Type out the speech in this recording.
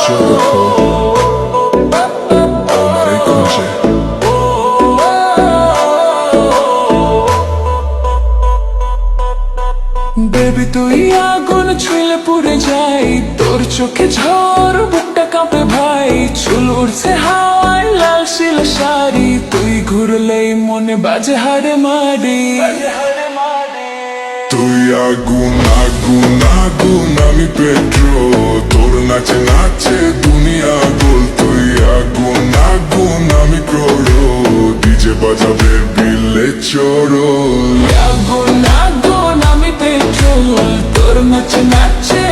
faccio dopo amare con te baby তুই আগুন ছুঁলে পুড়ে যাই তোর চোখে ঝড় বুকটা কাঁপে ভাই চুল উড়ছে হাওয়ায় লাল শিল শাড়ি তুই ঘুরলেই মনে বাজে হাড়ে মারি তুই আগুন আগুন আগুন আমি পেট্রোল তোর নাচে নাচে দুনিয়া গোল তুই আগুন আগুন আমি ক্রোড়ো ডিজে বাজাবে বিলে চোরো আগুন আগুন আমি পেট্রোল তোর নাচে নাচে